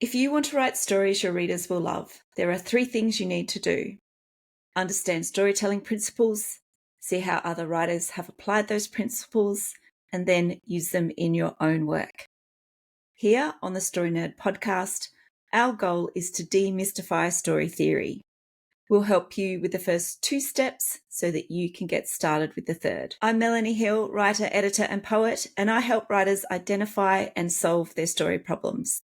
If you want to write stories your readers will love, there are 3 things you need to do. Understand storytelling principles, see how other writers have applied those principles, and then use them in your own work. Here on the Story Nerd podcast, our goal is to demystify story theory. We'll help you with the first 2 steps so that you can get started with the third. I'm Melanie Hill, writer, editor, and poet, and I help writers identify and solve their story problems.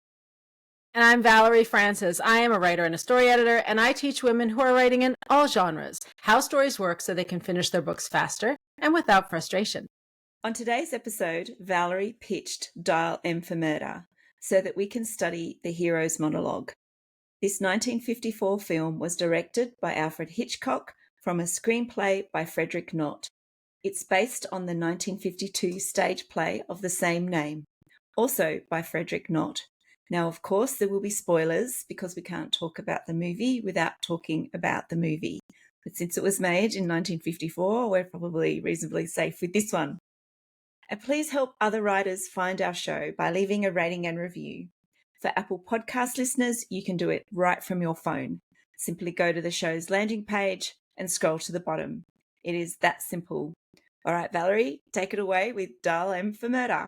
And I'm Valerie Francis. I am a writer and a story editor, and I teach women who are writing in all genres how stories work so they can finish their books faster and without frustration. On today's episode, Valerie pitched Dial M for Murder so that we can study the hero's monologue. This 1954 film was directed by Alfred Hitchcock from a screenplay by Frederick Knott. It's based on the 1952 stage play of the same name, also by Frederick Knott. Now, of course, there will be spoilers because we can't talk about the movie without talking about the movie. But since it was made in 1954, we're probably reasonably safe with this one. And please help other writers find our show by leaving a rating and review. For Apple Podcast listeners, you can do it right from your phone. Simply go to the show's landing page and scroll to the bottom. It is that simple. All right, Valerie, take it away with Dial M for Murder.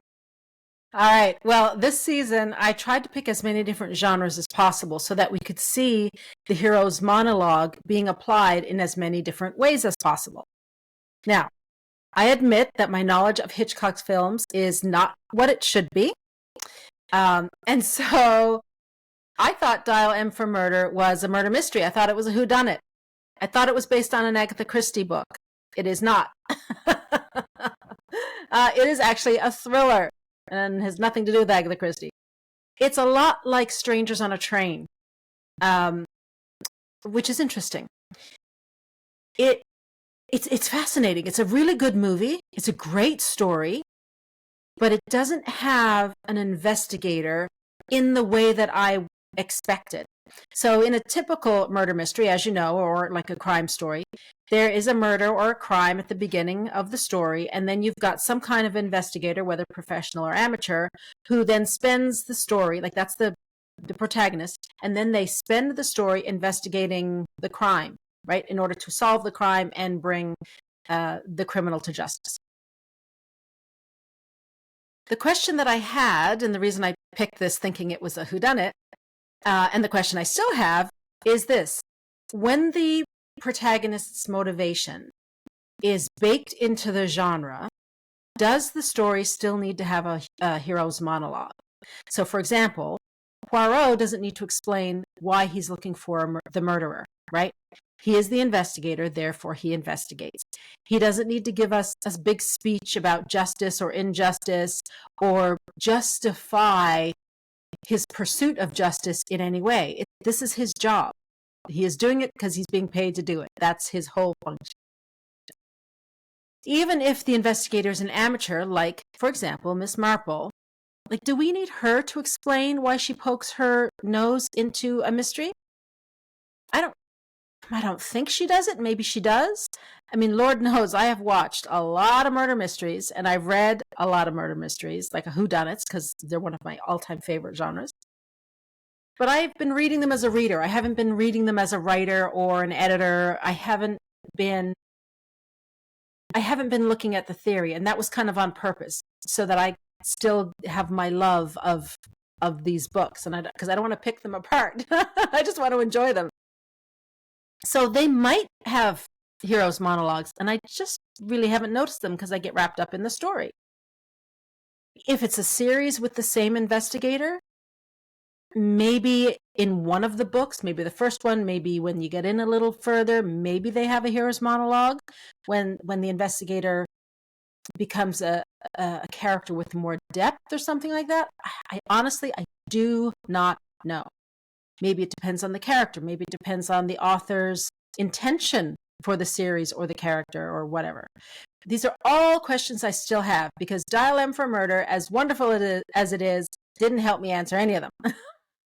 All right. Well, this season, I tried to pick as many different genres as possible so that we could see the hero's monologue being applied in as many different ways as possible. Now, I admit that my knowledge of Hitchcock's films is not what it should be. And so I thought Dial M for Murder was a murder mystery. I thought it was a whodunit. I thought it was based on an Agatha Christie book. It is not. It is actually a thriller and has nothing to do with Agatha Christie. It's a lot like Strangers on a Train, which is interesting. It's fascinating. It's a really good movie. It's a great story. But it doesn't have an investigator in the way that I expected. So in a typical murder mystery, as you know, or like a crime story, there is a murder or a crime at the beginning of the story, and then you've got some kind of investigator, whether professional or amateur, who then spends the story, like that's the protagonist, and then they spend the story investigating the crime, right, in order to solve the crime and bring the criminal to justice. The question that I had, and the reason I picked this thinking it was a whodunit, and the question I still have is this. When the protagonist's motivation is baked into the genre, does the story still need to have a hero's monologue? So, for example, Poirot doesn't need to explain why he's looking for the murderer, right? He is the investigator, therefore he investigates. He doesn't need to give us a big speech about justice or injustice or justify his pursuit of justice in any way. This is his job. He is doing it because he's being paid to do it. That's his whole function. Even if the investigator is an amateur, like, for example, Miss Marple, like, do we need her to explain why she pokes her nose into a mystery? I don't think she does it. Maybe she does. I mean, Lord knows I have watched a lot of murder mysteries and I've read a lot of murder mysteries, like a whodunits, because they're one of my all-time favorite genres. But I've been reading them as a reader. I haven't been reading them as a writer or an editor. I haven't been looking at the theory, and that was kind of on purpose so that I still have my love of these books, and because I don't want to pick them apart. I just want to enjoy them. So they might have heroes' monologues, and I just really haven't noticed them because I get wrapped up in the story. If it's a series with the same investigator, maybe in one of the books, maybe the first one, maybe when you get in a little further, maybe they have a hero's monologue when the investigator becomes a character with more depth or something like that. I honestly do not know. Maybe it depends on the character. Maybe it depends on the author's intention for the series or the character or whatever. These are all questions I still have because Dial M for Murder, as wonderful as it is, didn't help me answer any of them.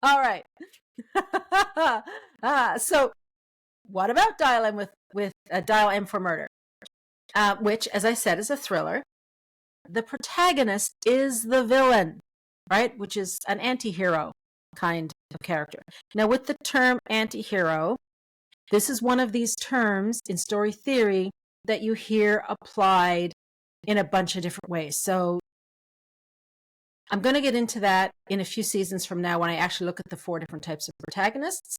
All right. So what about Dial M with Dial M for Murder, which, as I said, is a thriller. The protagonist is the villain, right? Which is an anti-hero kind of character. Now, with the term anti-hero, this is one of these terms in story theory that you hear applied in a bunch of different ways. So I'm going to get into that in a few seasons from now when I actually look at the 4 different types of protagonists.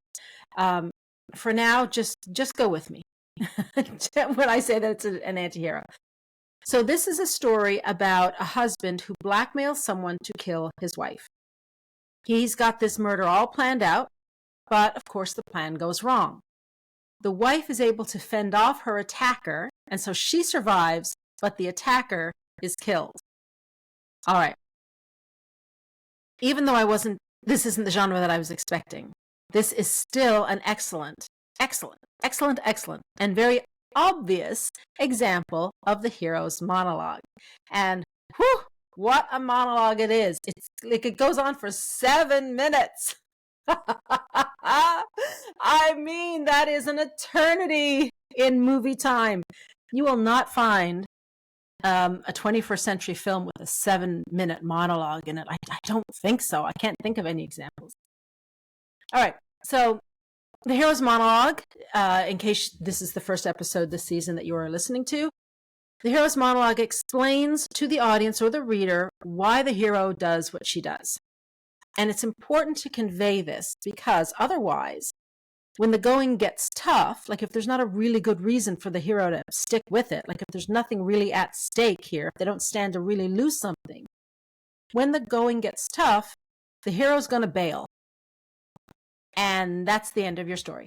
For now, just go with me when I say that it's an anti-hero. So this is a story about a husband who blackmails someone to kill his wife. He's got this murder all planned out, but of course the plan goes wrong. The wife is able to fend off her attacker, and so she survives, but the attacker is killed. All right. Even though this isn't the genre that I was expecting, this is still an excellent, and very obvious example of the hero's monologue. And whew, what a monologue it is. It's like it goes on for 7 minutes. I mean, that is an eternity in movie time. You will not find a 21st century film with a 7-minute monologue in it. I don't think so. I can't think of any examples. All right. So the hero's monologue, in case this is the first episode this season that you are listening to, the hero's monologue explains to the audience or the reader why the hero does what she does. And it's important to convey this because otherwise, when the going gets tough, like if there's not a really good reason for the hero to stick with it, like if there's nothing really at stake here, if they don't stand to really lose something, when the going gets tough, the hero's going to bail. And that's the end of your story.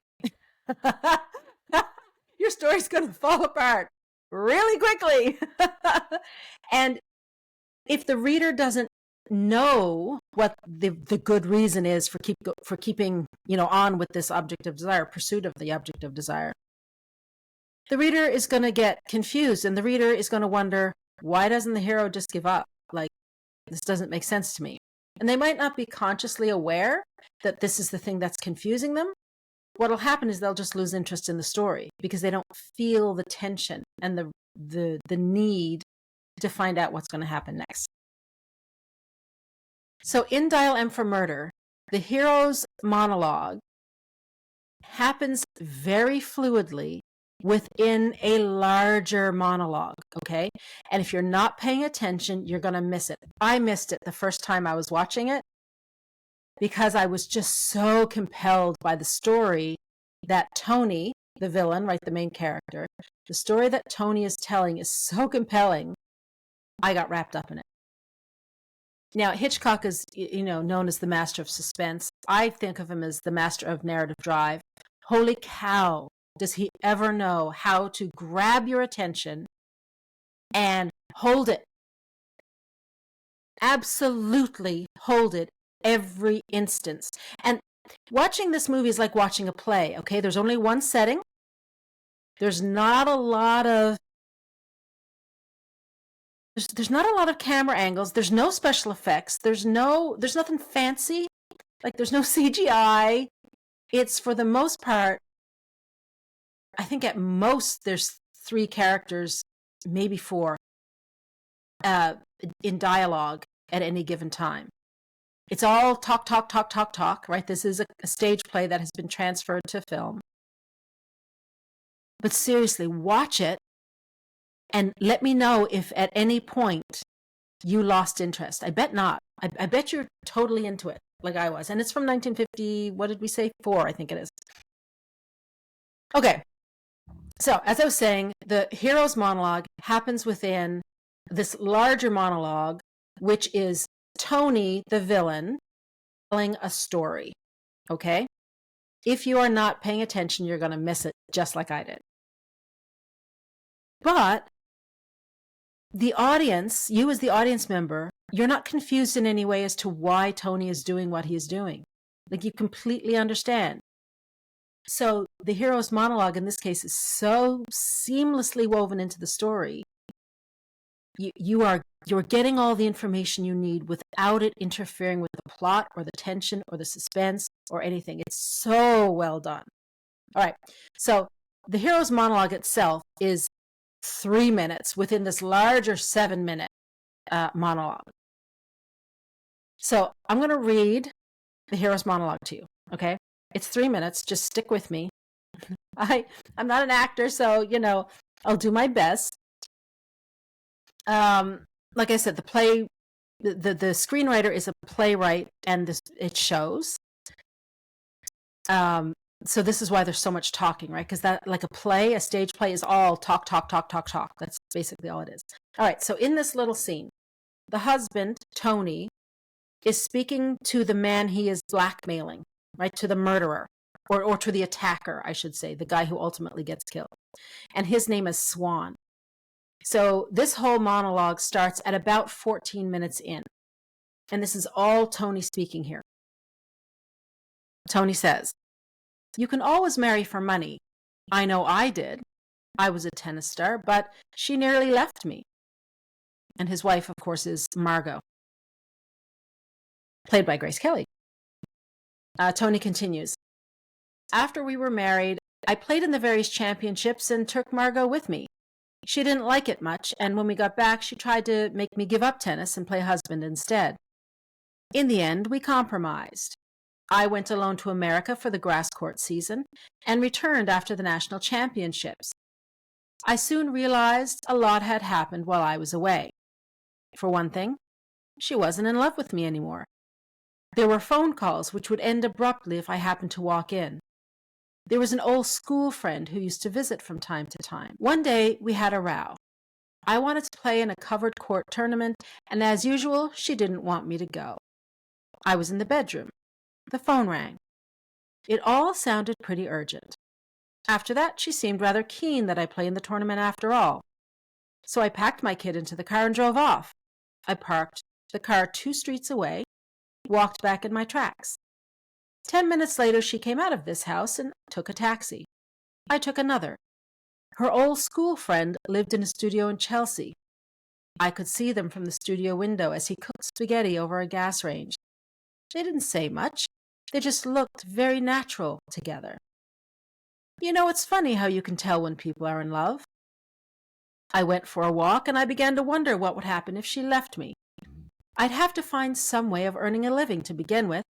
Your story's going to fall apart really quickly. And if the reader doesn't know what the good reason is for keeping on with this object of desire, pursuit of the object of desire, the reader is going to get confused, and the reader is going to wonder, why doesn't the hero just give up? Like, this doesn't make sense to me. And they might not be consciously aware that this is the thing that's confusing them. What'll happen is they'll just lose interest in the story because they don't feel the tension and the need to find out what's going to happen next. So in Dial M for Murder, the hero's monologue happens very fluidly within a larger monologue, okay? And if you're not paying attention, you're going to miss it. I missed it the first time I was watching it because I was just so compelled by the story that Tony, the villain, right, the main character, the story that Tony is telling is so compelling, I got wrapped up in it. Now, Hitchcock is, known as the master of suspense. I think of him as the master of narrative drive. Holy cow, does he ever know how to grab your attention and hold it. Absolutely hold it every instance. And watching this movie is like watching a play, okay? There's only one setting. There's not a lot of There's not a lot of camera angles. There's no special effects. There's nothing fancy. Like there's no CGI. It's for the most part, I think at most there's 3 characters, maybe 4, in dialogue at any given time. It's all talk, right? This is a stage play that has been transferred to film. But seriously, watch it and let me know if at any point you lost interest. I bet not. I bet you're totally into it, like I was. And it's from 1950, what did we say? 4, I think it is. Okay. So, as I was saying, the hero's monologue happens within this larger monologue, which is Tony, the villain, telling a story. Okay? If you are not paying attention, you're going to miss it, just like I did. But the audience, you as the audience member, you're not confused in any way as to why Tony is doing what he is doing. Like, you completely understand. So the hero's monologue in this case is so seamlessly woven into the story. You're getting all the information you need without it interfering with the plot or the tension or the suspense or anything. It's so well done. All right. So the hero's monologue itself is 3 minutes within this larger 7-minute monologue. So I'm going to read the hero's monologue to you, okay? It's 3 minutes. Just stick with me. I'm not an actor, so, I'll do my best. Like I said, the screenwriter is a playwright, and it shows. So this is why there's so much talking, right? Because that, like a stage play is all talk, talk, talk, talk, talk. That's basically all it is. All right, so in this little scene, the husband, Tony, is speaking to the man he is blackmailing, right? To the murderer, or to the attacker, I should say, the guy who ultimately gets killed. And his name is Swan. So this whole monologue starts at about 14 minutes in. And this is all Tony speaking here. Tony says, "You can always marry for money. I know I did. I was a tennis star, but she nearly left me." And his wife, of course, is Margot, played by Grace Kelly. Tony continues, "After we were married, I played in the various championships and took Margot with me. She didn't like it much, and when we got back, she tried to make me give up tennis and play husband instead. In the end, we compromised. I went alone to America for the grass court season and returned after the national championships. I soon realized a lot had happened while I was away. For one thing, she wasn't in love with me anymore. There were phone calls which would end abruptly if I happened to walk in. There was an old school friend who used to visit from time to time. One day, we had a row. I wanted to play in a covered court tournament, and as usual, she didn't want me to go. I was in the bedroom. The phone rang. It all sounded pretty urgent. After that, she seemed rather keen that I play in the tournament after all. So I packed my kid into the car and drove off. I parked the car 2 streets away, walked back in my tracks. 10 minutes later, she came out of this house and took a taxi. I took another. Her old school friend lived in a studio in Chelsea. I could see them from the studio window as he cooked spaghetti over a gas range. They didn't say much. They just looked very natural together. It's funny how you can tell when people are in love. I went for a walk and I began to wonder what would happen if she left me. I'd have to find some way of earning a living to begin with.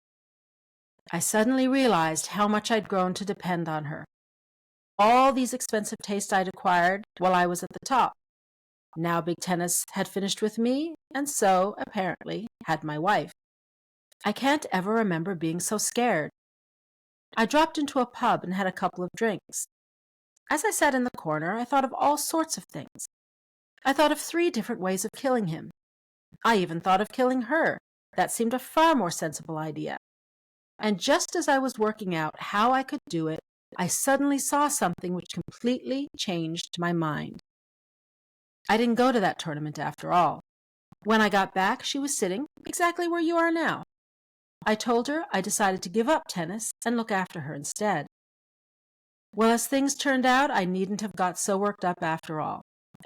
I suddenly realized how much I'd grown to depend on her. All these expensive tastes I'd acquired while I was at the top. Now big tennis had finished with me, and so, apparently, had my wife. I can't ever remember being so scared. I dropped into a pub and had a couple of drinks. As I sat in the corner, I thought of all sorts of things. I thought of 3 different ways of killing him. I even thought of killing her. That seemed a far more sensible idea. And just as I was working out how I could do it, I suddenly saw something which completely changed my mind. I didn't go to that tournament after all. When I got back, she was sitting exactly where you are now. I told her I decided to give up tennis and look after her instead. Well, as things turned out, I needn't have got so worked up after all.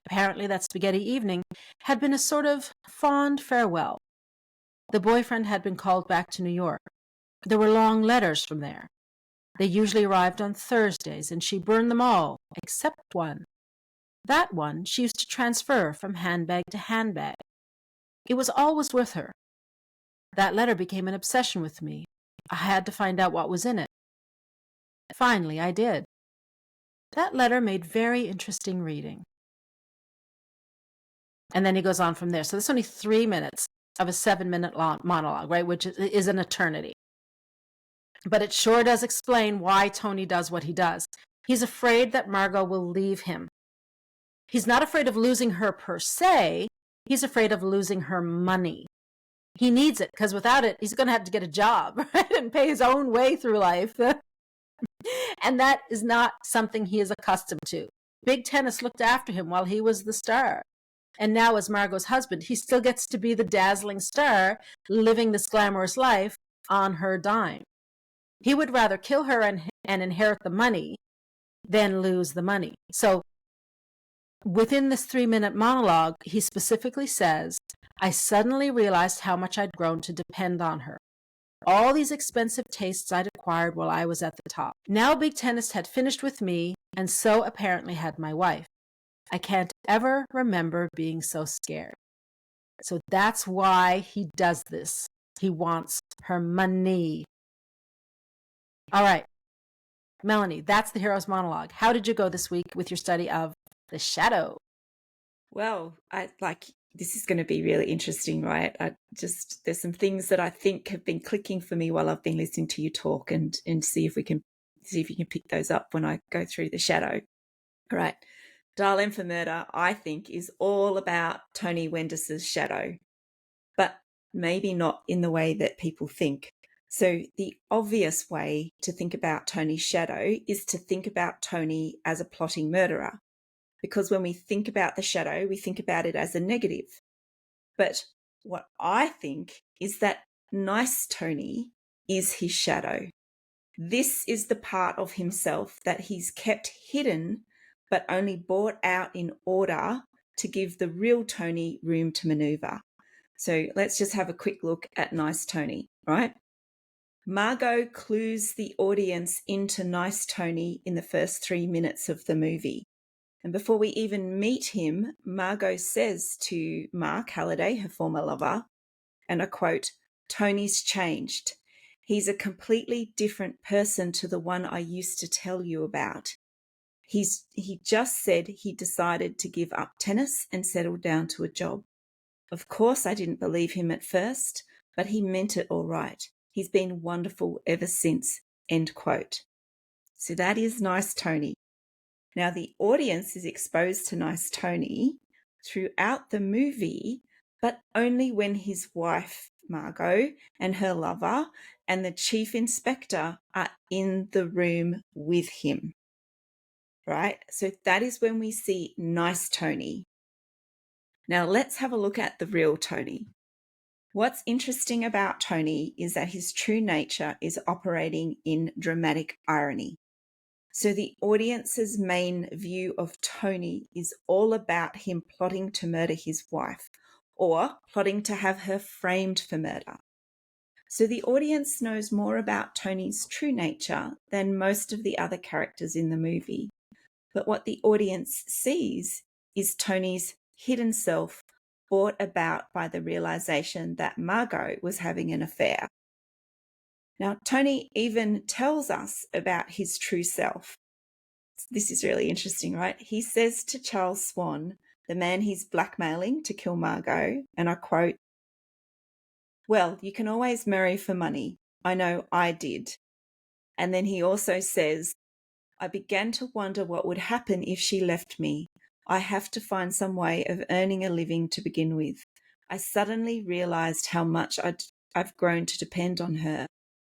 Apparently that spaghetti evening had been a sort of fond farewell. The boyfriend had been called back to New York. There were long letters from there. They usually arrived on Thursdays, and she burned them all, except one. That one she used to transfer from handbag to handbag. It was always with her. That letter became an obsession with me. I had to find out what was in it. Finally, I did. That letter made very interesting reading. And then he goes on from there. So this is only 3 minutes of a 7-minute long monologue, right, which is an eternity. But it sure does explain why Tony does what he does. He's afraid that Margot will leave him. He's not afraid of losing her per se. He's afraid of losing her money. He needs it, because without it, he's going to have to get a job, right, and pay his own way through life. And that is not something he is accustomed to. Big Tennis looked after him while he was the star. And now, as Margot's husband, he still gets to be the dazzling star, living this glamorous life on her dime. He would rather kill her and inherit the money than lose the money. So within this 3-minute monologue, he specifically says, I suddenly realized how much I'd grown to depend on her. All these expensive tastes I'd acquired while I was at the top. Now Big Tennis had finished with me, and so apparently had my wife. I can't ever remember being so scared. So that's why he does this. He wants her money. All right, Melanie, that's the hero's monologue. How did you go this week with your study of the shadow? Well, this is going to be really interesting, right? There's some things that I think have been clicking for me while I've been listening to you talk, and see if you can pick those up when I go through the shadow. All right. Dial M for Murder, I think, is all about Tony Wendis's shadow, but maybe not in the way that people think. So the obvious way to think about Tony's shadow is to think about Tony as a plotting murderer, because when we think about the shadow, we think about it as a negative. But what I think is that nice Tony is his shadow. This is the part of himself that he's kept hidden, but only brought out in order to give the real Tony room to maneuver. So let's just have a quick look at nice Tony, right? Margot clues the audience into nice Tony in the first 3 minutes of the movie. And before we even meet him, Margot says to Mark Halliday, her former lover, and I quote, "Tony's changed. He's a completely different person to the one I used to tell you about. He just said he decided to give up tennis and settle down to a job. Of course, I didn't believe him at first, but he meant it all right. He's been wonderful ever since," end quote. So that is nice Tony. Now, the audience is exposed to nice Tony throughout the movie, but only when his wife, Margot, and her lover and the chief inspector are in the room with him, right? So that is when we see nice Tony. Now, let's have a look at the real Tony. What's interesting about Tony is that his true nature is operating in dramatic irony. So the audience's main view of Tony is all about him plotting to murder his wife or plotting to have her framed for murder. So the audience knows more about Tony's true nature than most of the other characters in the movie. But what the audience sees is Tony's hidden self brought about by the realization that Margot was having an affair. Now, Tony even tells us about his true self. This is really interesting, right? He says to Charles Swan, the man he's blackmailing to kill Margot, and I quote, "Well, you can always marry for money. I know I did." And then he also says, "I began to wonder what would happen if she left me. I have to find some way of earning a living to begin with. I suddenly realized how much I've grown to depend on her.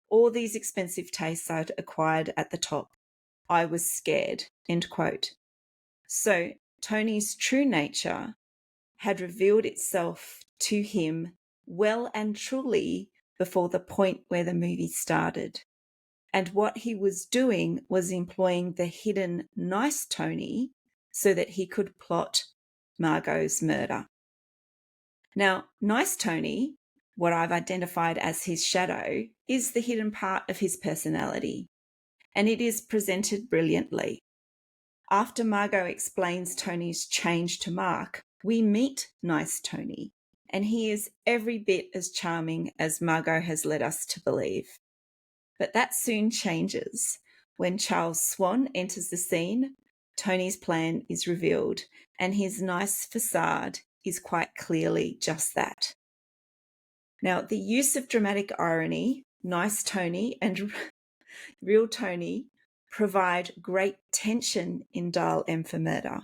All these expensive tastes I'd acquired at the top. I was scared," end quote. So Tony's true nature had revealed itself to him well and truly before the point where the movie started. And what he was doing was employing the hidden nice Tony so that he could plot Margot's murder. Now, nice Tony, what I've identified as his shadow, is the hidden part of his personality, and it is presented brilliantly. After Margot explains Tony's change to Mark, we meet nice Tony, and he is every bit as charming as Margot has led us to believe. But that soon changes. When Charles Swan enters the scene, Tony's plan is revealed, and his nice facade is quite clearly just that. Now, the use of dramatic irony, nice Tony and real Tony, provide great tension in Dial M for Murder.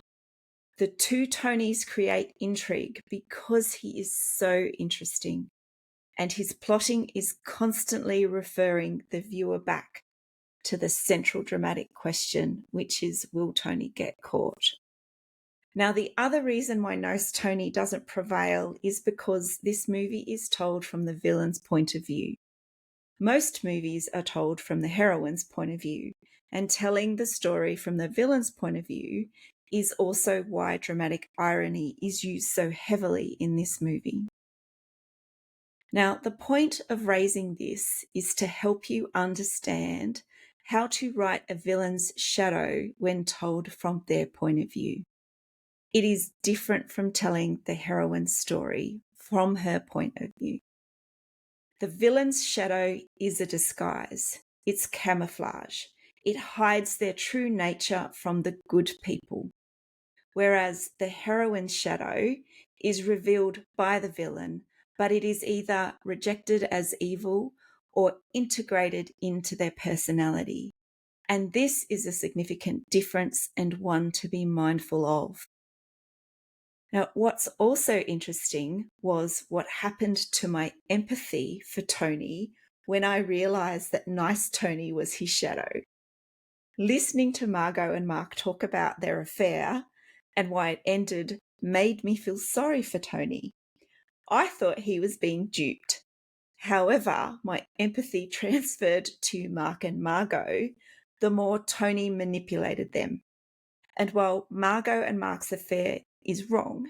The two Tonys create intrigue because he is so interesting, and his plotting is constantly referring the viewer back to the central dramatic question, which is, will Tony get caught? Now, the other reason why Nice Tony doesn't prevail is because this movie is told from the villain's point of view. Most movies are told from the heroine's point of view, and telling the story from the villain's point of view is also why dramatic irony is used so heavily in this movie. Now, the point of raising this is to help you understand how to write a villain's shadow when told from their point of view. It is different from telling the heroine's story from her point of view. The villain's shadow is a disguise. It's camouflage. It hides their true nature from the good people. Whereas the heroine's shadow is revealed by the villain, but it is either rejected as evil or integrated into their personality. And this is a significant difference and one to be mindful of. Now, what's also interesting was what happened to my empathy for Tony when I realised that nice Tony was his shadow. Listening to Margot and Mark talk about their affair and why it ended made me feel sorry for Tony. I thought he was being duped. However, my empathy transferred to Mark and Margot the more Tony manipulated them. And while Margot and Mark's affair is wrong,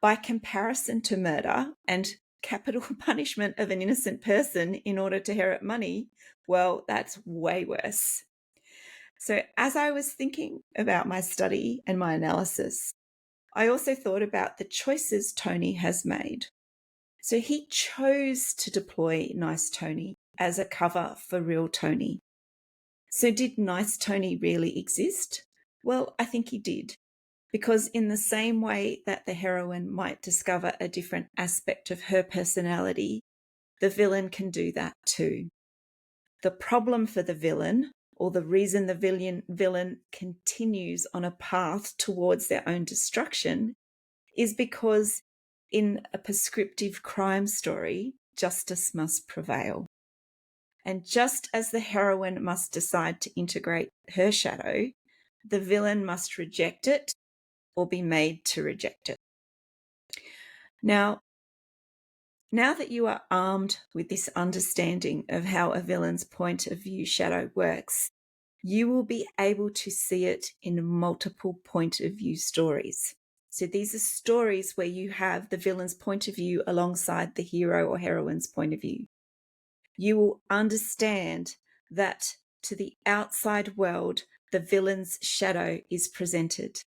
by comparison to murder and capital punishment of an innocent person in order to inherit money, well, that's way worse. So as I was thinking about my study and my analysis, I also thought about the choices Tony has made. So he chose to deploy Nice Tony as a cover for Real Tony. So did Nice Tony really exist? Well, I think he did. Because in the same way that the heroine might discover a different aspect of her personality, the villain can do that too. The problem for the villain, or the reason the villain continues on a path towards their own destruction, is because in a prescriptive crime story, justice must prevail. And just as the heroine must decide to integrate her shadow, the villain must reject it or be made to reject it. Now that you are armed with this understanding of how a villain's point of view shadow works, you will be able to see it in multiple point of view stories. So these are stories where you have the villain's point of view alongside the hero or heroine's point of view. You will understand that to the outside world, the villain's shadow is presented,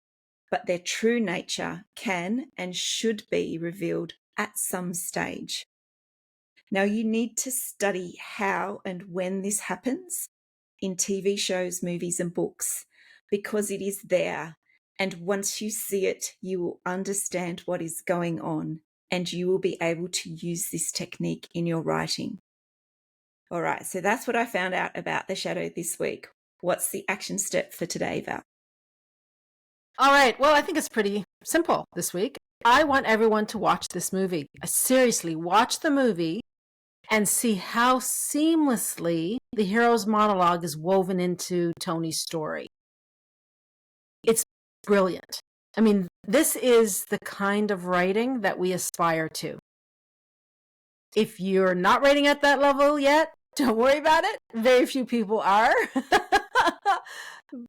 but their true nature can and should be revealed at some stage. Now, you need to study how and when this happens in TV shows, movies, and books, because it is there. And once you see it, you will understand what is going on, and you will be able to use this technique in your writing. All right, so that's what I found out about the shadow this week. What's the action step for today, Val? All right. Well, I think it's pretty simple this week. I want everyone to watch this movie. Seriously, watch the movie and see how seamlessly the hero's monologue is woven into Tony's story. It's brilliant. I mean, this is the kind of writing that we aspire to. If you're not writing at that level yet, don't worry about it. Very few people are.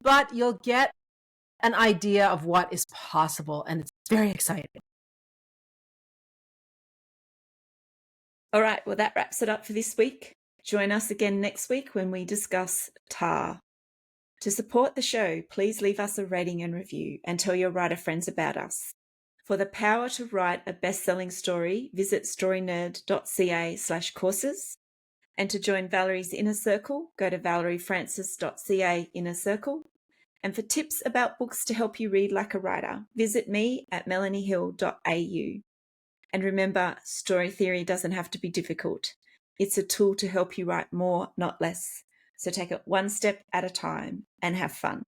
But you'll get an idea of what is possible, and it's very exciting. All right, well, that wraps it up for this week. Join us again next week when we discuss Tar. To support the show, please leave us a rating and review and tell your writer friends about us. For the power to write a best-selling story, visit storynerd.ca/courses. And to join Valerie's Inner Circle, go to valeriefrancis.ca Inner Circle. And for tips about books to help you read like a writer, visit me at melaniehill.au. And remember, story theory doesn't have to be difficult. It's a tool to help you write more, not less. So take it one step at a time and have fun.